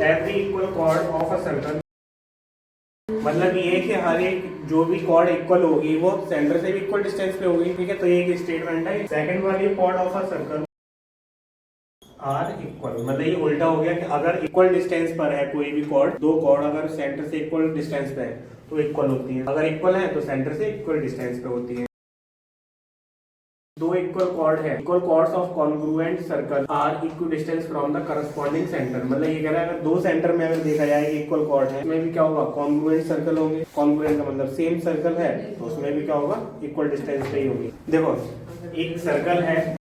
Every equal chord of a circle, मतलब ये कि हर एक जो भी कॉर्ड इक्वल होगी वो सेंटर से भी इक्वल डिस्टेंस पे होगी, ठीक है। तो ये एक स्टेटमेंट है। सेकंड वाली chord of a circle are equal, मतलब ये उल्टा हो गया कि अगर इक्वल डिस्टेंस पर है कोई भी कॉर्ड, दो कॉर्ड अगर सेंटर से इक्वल डिस्टेंस पे है तो इक्वल होती है, अगर इक्वल है तो सेंटर से इक्वल डिस्टेंस पे होती है। दो इक्वल कॉर्ड है, equal chords of congruent circle are equal distance from the corresponding centre, मतलब ये कह रहा है अगर दो सेंटर में अगर देखा जाए कि इक्वल कॉर्ड है, उसमें भी क्या होगा, कॉन्ग्रुएंट सर्कल होंगे। कॉन्ग्रुएंट का मतलब सेम सर्कल है तो उसमें भी क्या होगा, इक्वल डिस्टेंस पे ही होगी। देखो एक सर्कल है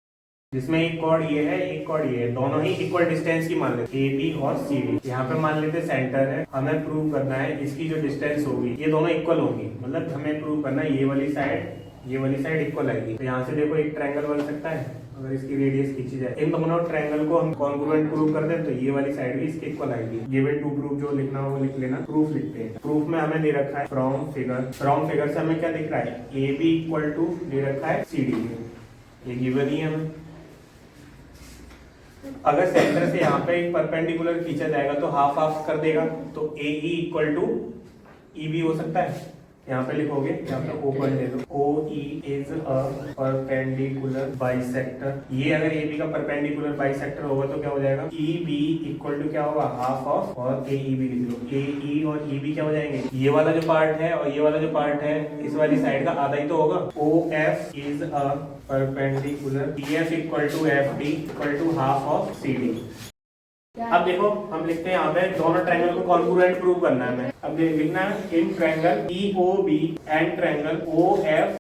जिसमें एक कॉर्ड ये है, एक कॉर्ड ये है, दोनों ही इक्वल डिस्टेंस की मान लेते, ए बी और सी डी। यहाँ पे मान लेते सेंटर है, हमें प्रूव करना है इसकी जो डिस्टेंस होगी ये दोनों इक्वल होंगी, मतलब हमें प्रूव करना है ये वाली साइड इक्वल आएगी। तो यहाँ से देखो एक ट्रायंगल बन सकता है अगर इसकी रेडियस खींची जाए, इन दोनों ट्रायंगल को हम कॉन्ग्रुएंट प्रूव कर दें तो ये वाली साइड भी इसके इक्वल आएगी। गिवन टू प्रूफ जो लिखना हो वो लिख लेना। प्रूफ लिखते हैं। प्रूफ में हमें दे रखा है फ्रॉम फिगर से हमें क्या दिख रहा है, ए बी इक्वल टू दे रखा है सी डी, ये गिवन ही है हमें। अगर सेंटर से यहाँ पे एक परपेंडिकुलर खींचा जाएगा तो हाफ हाफ कर देगा, तो A E equal to E B हो सकता है। यहाँ पे लिखोगे, यहाँ पे ओ पॉइंट ले लो, O E is a perpendicular bisector. ये अगर ए बी का परपेंडिकुलर बाइसेक्टर होगा तो क्या हो जाएगा, ई बी इक्वल टू क्या होगा, हाफ ऑफ, और ए ई बी लिख लो। ए ई और ई बी क्या हो जाएंगे, ये वाला जो पार्ट है और ये वाला जो पार्ट है इस वाली साइड का आधा ही तो होगा। O F is a perpendicular, D F equal to F D equal to half of C D. अब देखो हम लिखते हैं यहाँ पे दोनों ट्रायंगल को कॉन्ग्रुएंट प्रूव करना है हमें। अब लिखना है in triangle E O B and triangle O F,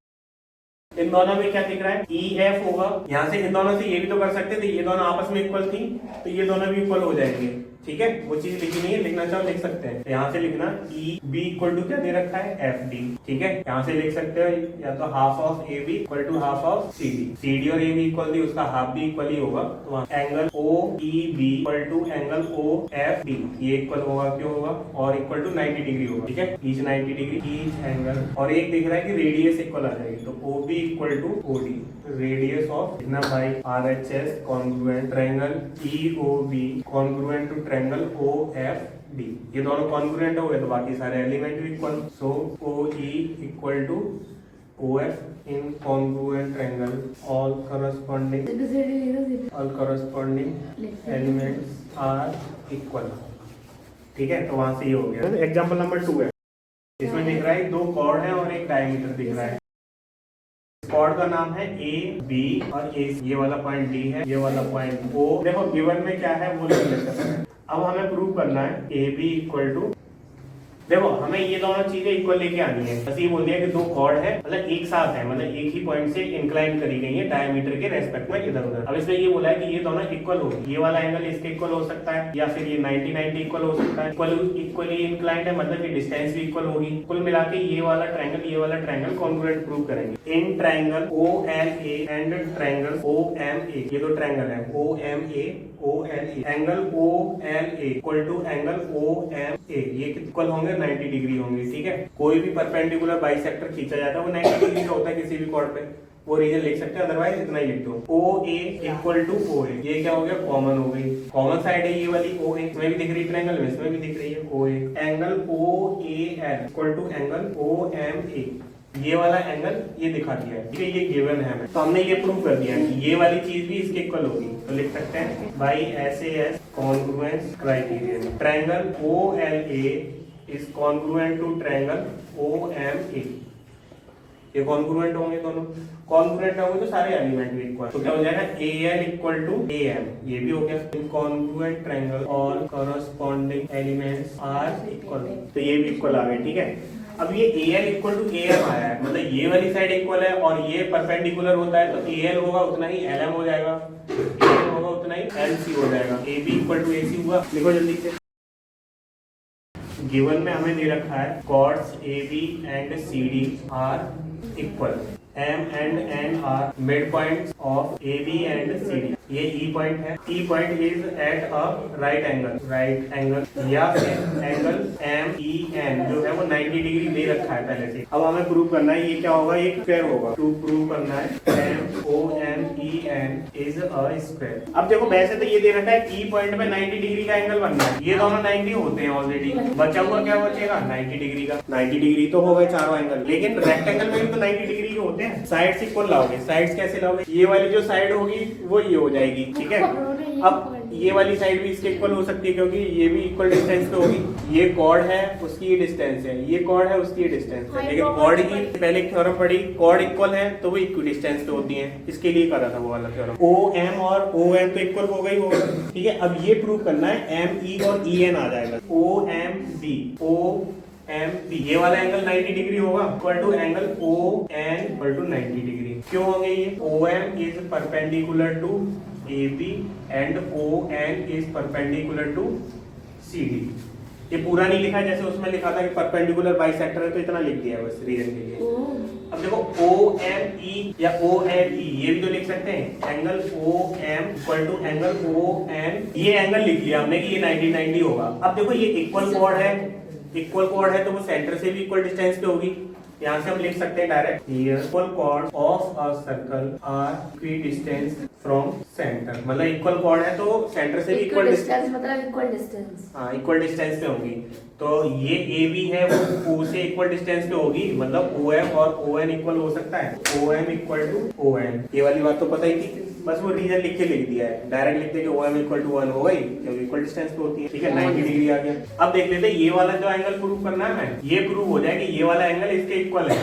इन दोनों में क्या दिख रहा है, ई एफ होगा। यहाँ से इन दोनों से ये भी तो कर सकते थे, ये दोनों आपस में इक्वल थी तो ये दोनों भी इक्वल हो जाएंगे, ठीक है। वो चीज लिखी नहीं है, लिखना चाहो लिख सकते हैं। तो यहाँ से लिखना ई बी इक्वल टू क्या दे रखा है, एफ डी, ठीक है। यहाँ से लिख सकते हो या तो half of A B equal to half of C D, C D और ए बी इक्वल थी, उसका हाफ भी इक्वल ही होगा। तो angle O E B equal to angle O F D, ये इक्वल होगा, क्यों होगा, और इक्वल टू 90 डिग्री होगा, ठीक है। ईच 90 डिग्री ईच एंगल, और एक दिख रहा है कि रेडियस इक्वल आ जाएगी, तो O B equal to O D, radius of इतना by R H S congruent triangle E O B congruent to triangle O F D. ये दोनों कॉन्ग्रुएंट हो गए तो बाकी सारे एलिमेंट भी equal. So O E equal to O F in congruent triangle all corresponding elements are equal, ठीक है। तो वहां से ये हो गया। एग्जाम्पल नंबर 2 है, इसमें दिख रहा है दो कॉर्ड है और एक डायमीटर दिख रहा है। कॉर्ड का नाम है ए बी और ए, ये वाला पॉइंट डी है, ये वाला पॉइंट ओ। देखो गिवन में क्या है वो लिख लेते हैं। अब हमें प्रूव करना है ए बी इक्वल टू, देखो हमें ये दोनों चीजें इक्वल लेके आनी है। बस ये बोल दिया कि दो कॉर्ड है, मतलब एक साथ है, मतलब एक ही पॉइंट से इंक्लाइन करी गई है डायमीटर के रेस्पेक्ट में इधर उधर। अब इसमें ये बोला है कि ये दोनों इक्वल हो, ये वाला एंगल इसके इक्वल हो सकता है या फिर ये 90-90 इक्वल हो सकता है। इक्वली इंक्लाइंड है मतलब कि डिस्टेंस भी इक्वल होगी। कुल मिला के ये वाला ट्रायंगल कॉन्ग्रुएंट प्रूव करेंगे। In triangle O L A and triangle O M A, ये दो ट्रायंगल है O M A O L A, angle O L A equal to angle O M A, ये इक्वल होंगे 90 degree होंगे, ठीक है। कोई भी परपेंडिकुलर बाइसेक्टर खींचा जाता है वो 90 डिग्री का होता है किसी भी कॉर्ड पे, वो रीजन लिख सकते हैं, अदरवाइज इतना ही लिख दो। ओ ए इक्वल टू ओ ए, ये क्या हो गया, कॉमन हो गई, कॉमन साइड है ये वाली ओ ए, इसमें भी दिख रही है ट्रायंगल में, इसमें भी दिख रही है O A. Angle O A L equal to angle O M A, ये वाला एंगल ये दिखा दिया है, ठीक है। ये गिवन है हमें, तो हमने ये प्रूव कर दिया कि ये वाली चीज भी इसके इक्वल होगी। तो लिख सकते हैं by SAS congruence criterion, triangle O L A is congruent to triangle O M A, ये कॉन्ग्रुएंट होंगे दोनों। कॉन्ग्रुएंट होंगे तो सारे एलिमेंट भी इक्वल, तो क्या हो जाएगा AL इक्वल टू AM, ये भी हो गया। कॉन्ग्रुएंट ट्रायंगल और करस्पॉन्डिंग एलिमेंट्स आर इक्वल, तो ये भी इक्वल आ गए, ठीक है। अब ये AL इक्वल टू AM आया है, मतलब ये वाली साइड इक्वल है और ये परपेंडिकुलर होता है तो AL होगा उतना ही LM हो जाएगा, AM होगा उतना ही LC हो जाएगा। AB इक्वल टू AC हुआ, लिखो जल्दी से। गिवन में हमें दे रखा है chords AB and CD are equal, M and N are midpoints of AB and CD. ये E पॉइंट है. E point is at a right angle या फिर एंगल MEN जो है वो 90 डिग्री दे रखा है पहले से. अब हमें प्रूव करना है ये क्या होगा, एक स्क्वायर होगा. टू प्रूव करना है MOMEN इज अ स्क्वायर. अब देखो वैसे तो ये दे रखा है E पॉइंट पे 90 डिग्री का एंगल बनना है. ये दोनों 90 होते हैं ऑलरेडी. बचा हुआ क्या बचेगा, 90 डिग्री का. 90 डिग्री तो हो गए चारों एंगल, लेकिन रेक्टेंगल में भी तो 90 डिग्री के होते हैं. साइड्स इक्वल लाओगे. साइड्स कैसे लाओगे, ये वाली जो साइड होगी वो ये हो जाएगी. ठीक है, अब ये वाली साइड भी इसके इक्वल हो सकती है क्योंकि ये भी इक्वल डिस्टेंस पे होगी. ये कॉर्ड है उसकी ये डिस्टेंस है, ये कॉर्ड है उसकी ये डिस्टेंस है. लेकिन कॉर्ड की पहले एक थ्योरम पढ़ी, कॉर्ड इक्वल है तो वो इक्वल डिस्टेंस पे होती है. इसके लिए करा था वो वाला थ्योरम. OM और ON तो इक्वल हो गई होगा. ठीक है, अब ये प्रूव करना है ME और EN आ जाएगा. OMB ये वाला एंगल 90 डिग्री होगा equal to angle ON equal to 90 degree. क्यों होंगे ये, OM is perpendicular to AB and ON is perpendicular to CD. ये पूरा नहीं लिखा जैसे उसमें लिखा था कि परपेंडिकुलर बाइसेक्टर है, तो इतना लिख दिया है बस रीजन के लिए. अब देखो OME या ONE ये भी तो लिख सकते हैं. Angle OM equal to angle ON, ये एंगल लिख लिया हमने कि ये 90 होगा. अब देखो ये इक्वल कॉर्ड है तो वो सेंटर से भी इक्वल डिस्टेंस पे होगी. यहाँ से हम लिख सकते हैं direct, equal chord of a circle are equidistance from centre. मतलब इक्वल कॉर्ड है तो सेंटर से भी इक्वल डिस्टेंस, मतलब इक्वल डिस्टेंस. हाँ, इक्वल डिस्टेंस पे होंगी. तो ये AB है वो O से इक्वल डिस्टेंस पे होगी, मतलब OM और ON इक्वल हो सकता है. OM इक्वल टू ON, ये वाली बात तो पता ही थी, बस वो रीजन लिख दिया है. डायरेक्ट लिखते कि OM इक्वल टू 1 हो गई क्योंकि इक्वल डिस्टेंस पे होती है. ठीक है, 90 डिग्री आ गया. अब देख लेते हैं ये वाला जो एंगल प्रूव करना है हमें, ये प्रूव हो जाए कि ये वाला एंगल इसके इक्वल है.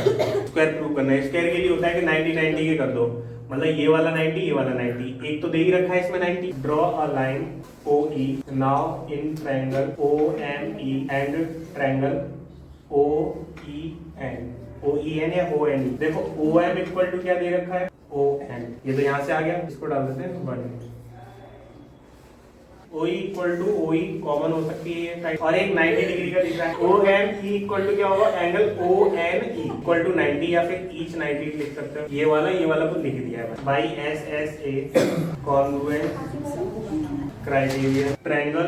स्क्वायर प्रूव करना है. स्क्वायर के लिए होता है कि 90 के कर दो, मतलब ये वाला 90 ये वाला 90. एक तो दे ही रखा है इसमें 90. Draw a line OE now in triangle OME and triangle OEN या ONE. देखो OM इक्वल टू क्या दे रखा है, ON. ये तो यहाँ से आ गया, इसको डाल देते हैं 1. OE equal to OE common हो सकती है ये साइड, और एक 90 डिग्री का दिख रहा है. OME इक्वल टू क्या होगा, एंगल ONE इक्वल टू 90 या फिर ईच 90 लिख सकते हो. ये वाला तो लिख दिया है by SSA congruent criteria. Triangle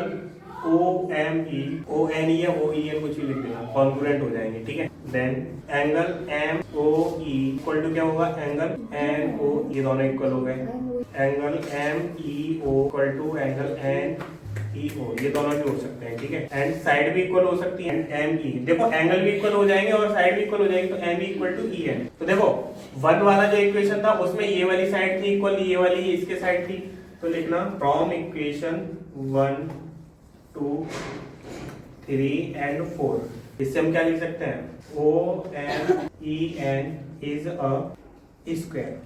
OME ONE या OEN कुछ भी लिख देना, कॉन्ग्रुएंट हो जाएंगे. ठीक है, then angle MOE equal to क्या होगा, एंगल NO, ये दोनों इक्वल हो गए. Angle MEO equal to angle NEO, ये दोनों भी हो सकते हैं. ठीक है, एंड साइड भी इक्वल हो सकती है. ME देखो एंगल भी इक्वल हो जाएंगे और साइड भी इक्वल हो जाएंगे, तो ME इक्वल टू EN. तो देखो 1 वाला जो इक्वेशन था उसमें ये वाली साइड थी इक्वल, ये वाली इसके साइड थी. तो लिखना फ्रॉम इक्वेशन 1 2 3 एंड 4. इससे हम क्या लिख सकते हैं, OMEN इज अ स्क्वायर.